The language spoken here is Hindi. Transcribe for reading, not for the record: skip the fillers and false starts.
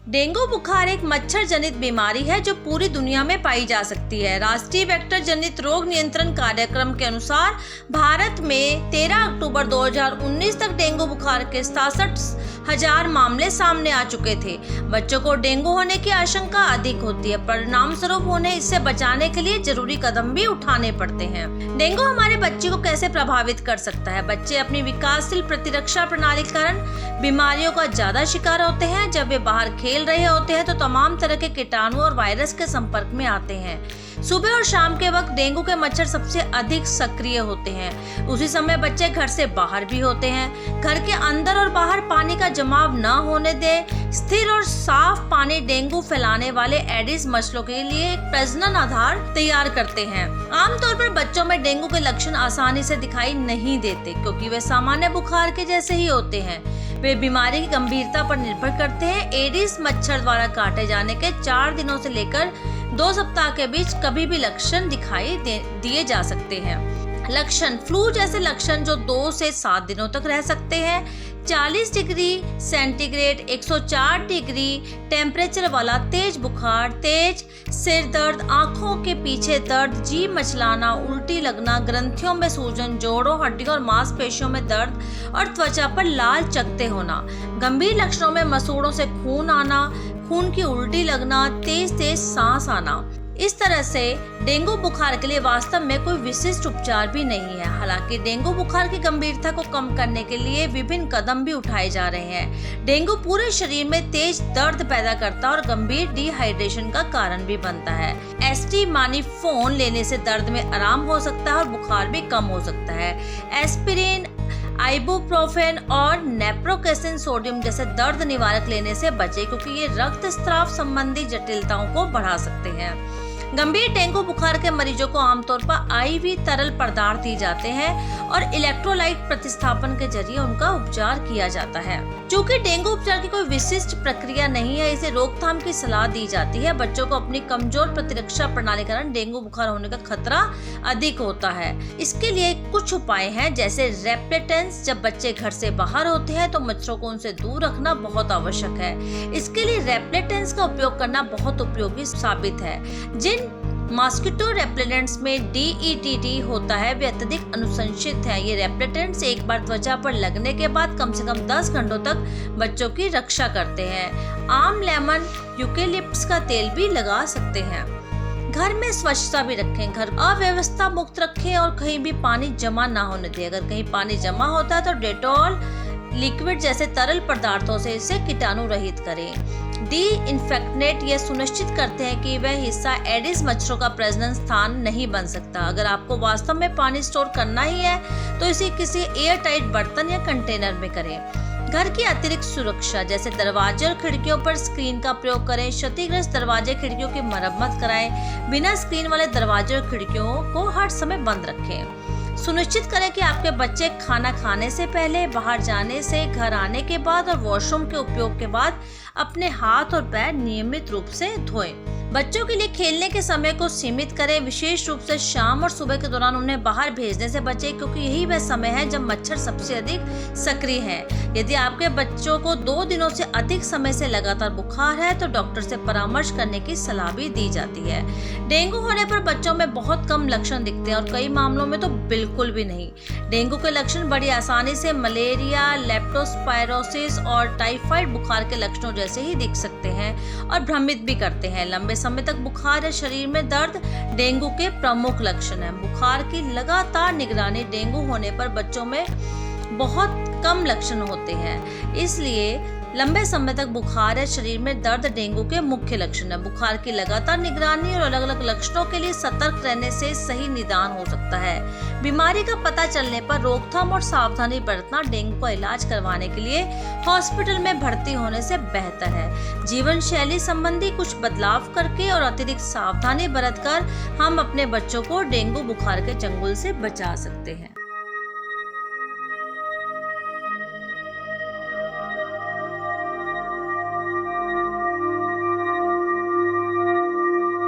डेंगू बुखार एक मच्छर जनित बीमारी है जो पूरी दुनिया में पाई जा सकती है। राष्ट्रीय वेक्टर जनित रोग नियंत्रण कार्यक्रम के अनुसार भारत में 13 अक्टूबर 2019 तक डेंगू बुखार के 67,000 मामले सामने आ चुके थे। बच्चों को डेंगू होने की आशंका अधिक होती है, परिणाम स्वरूप उन्हें इससे बचाने के लिए जरूरी कदम भी उठाने पड़ते हैं। डेंगू हमारे बच्चे को कैसे प्रभावित कर सकता है? बच्चे अपनी विकासशील प्रतिरक्षा प्रणाली के कारण बीमारियों का ज्यादा शिकार होते हैं। जब वे बाहर खेल रहे होते हैं तो तमाम तरह के कीटाणु और वायरस के संपर्क में आते हैं। सुबह और शाम के वक्त डेंगू के मच्छर सबसे अधिक सक्रिय होते हैं। उसी समय बच्चे घर से बाहर भी होते हैं। घर के अंदर और बाहर पानी का जमाव न होने दें। स्थिर और साफ पानी डेंगू फैलाने वाले एडिस मच्छरों के लिए एक प्रजनन आधार तैयार करते हैं। आमतौर पर बच्चों में डेंगू के लक्षण आसानी से दिखाई नहीं देते क्योंकि वे सामान्य बुखार के जैसे ही होते हैं। वे बीमारी की गंभीरता पर निर्भर करते हैं। एडिस मच्छर द्वारा काटे जाने के 4 दिनों से लेकर 2 सप्ताह के बीच कभी भी लक्षण दिखाई दिए जा सकते हैं। लक्षण: फ्लू जैसे लक्षण जो 2 से 7 दिनों तक रह सकते हैं। 40 डिग्री सेंटीग्रेड 104 डिग्री टेम्परेचर वाला तेज बुखार, तेज सिर दर्द, आंखों के पीछे दर्द, जीभ मचलाना, उल्टी लगना, ग्रंथियों में सूजन, जोड़ों, हड्डियों और मांसपेशियों में दर्द और त्वचा पर लाल चकत्ते होना। गंभीर लक्षणों में मसूड़ों से खून आना, खून की उल्टी लगना, तेज तेज सांस आना। इस तरह से डेंगू बुखार के लिए वास्तव में कोई विशिष्ट उपचार भी नहीं है। हालांकि डेंगू बुखार की गंभीरता को कम करने के लिए विभिन्न कदम भी उठाए जा रहे हैं। डेंगू पूरे शरीर में तेज दर्द पैदा करता है और गंभीर डिहाइड्रेशन का कारण भी बनता है। एस्टामिनोफेन लेने से दर्द में आराम हो सकता है और बुखार भी कम हो सकता है। एस्पिरिन, आइबुप्रोफेन और नेप्रोकेसिन सोडियम जैसे दर्द निवारक लेने से बचें क्योंकि ये रक्तस्राव संबंधी जटिलताओं को बढ़ा सकते हैं। गंभीर डेंगू बुखार के मरीजों को आमतौर पर आईवी तरल पदार्थ दिए जाते हैं और इलेक्ट्रोलाइट प्रतिस्थापन के जरिए उनका उपचार किया जाता है। चूँकि डेंगू उपचार की कोई विशिष्ट प्रक्रिया नहीं है, इसे रोकथाम की सलाह दी जाती है। बच्चों को अपनी कमजोर प्रतिरक्षा प्रणाली के कारण डेंगू बुखार होने का खतरा अधिक होता है। इसके लिए कुछ उपाय हैं, जैसे रेपेलेंट्स। जब बच्चे घर से बाहर होते हैं तो मच्छरों को उनसे दूर रखना बहुत आवश्यक है। इसके लिए रेपेलेंट्स का उपयोग करना बहुत उपयोगी साबित है। जिन मॉस्किटो रेपेलेंट्स में DETT होता है वे अत्यधिक अनुशंसित है। ये रेपेलेंट्स एक बार त्वचा पर लगने के बाद कम से कम 10 घंटों तक बच्चों की रक्षा करते हैं। आम, लेमन, यूकेलिप्टस का तेल भी लगा सकते हैं। घर में स्वच्छता भी रखें। घर अव्यवस्था मुक्त रखें और कहीं भी पानी जमा ना होने दें। अगर कहीं पानी जमा होता है तो डेटॉल लिक्विड जैसे तरल पदार्थों से इसे कीटाणु रहित करें। डिइंफेक्टेंट ये सुनिश्चित करते हैं कि वह हिस्सा एडिस मच्छरों का प्रजनन स्थान नहीं बन सकता। अगर आपको वास्तव में पानी स्टोर करना ही है तो इसे किसी एयर टाइट बर्तन या कंटेनर में करें। घर की अतिरिक्त सुरक्षा, जैसे दरवाजे और खिड़कियों पर स्क्रीन का प्रयोग करें। क्षतिग्रस्त दरवाजे खिड़कियों की मरम्मत कराएं। बिना स्क्रीन वाले दरवाजे और खिड़कियों को हर समय बंद रखें। सुनिश्चित करें कि आपके बच्चे खाना खाने से पहले, बाहर जाने से, घर आने के बाद और वॉशरूम के उपयोग के बाद अपने हाथ और पैर नियमित रूप से धोएं। बच्चों के लिए खेलने के समय को सीमित करें। विशेष रूप से शाम और सुबह के दौरान उन्हें बाहर भेजने से बचें क्योंकि यही वह समय है जब मच्छर सबसे अधिक सक्रिय हैं। यदि आपके बच्चों को 2 दिनों से अधिक समय से लगातार बुखार है तो डॉक्टर से परामर्श करने की सलाह भी दी जाती है। डेंगू होने पर बच्चों में बहुत कम लक्षण दिखते हैं और कई मामलों में तो बिल्कुल भी नहीं। डेंगू के लक्षण बड़ी आसानी से मलेरिया, लेप्टोस्पायरोसिस और टाइफाइड बुखार के लक्षणों जैसे ही दिख सकते हैं और भ्रमित भी करते हैं। लंबे समय तक बुखार या शरीर में दर्द डेंगू के प्रमुख लक्षण हैं। बुखार की लगातार निगरानी: डेंगू होने पर बच्चों में बहुत कम लक्षण होते हैं, इसलिए लंबे समय तक बुखार या शरीर में दर्द डेंगू के मुख्य लक्षण है। बुखार की लगातार निगरानी और अलग अलग लक्षणों के लिए सतर्क रहने से सही निदान हो सकता है। बीमारी का पता चलने पर रोकथाम और सावधानी बरतना डेंगू का इलाज करवाने के लिए हॉस्पिटल में भर्ती होने से बेहतर है। जीवन शैली संबंधी कुछ बदलाव करके और अतिरिक्त सावधानी बरतकर हम अपने बच्चों को डेंगू बुखार के चंगुल से बचा सकते हैं।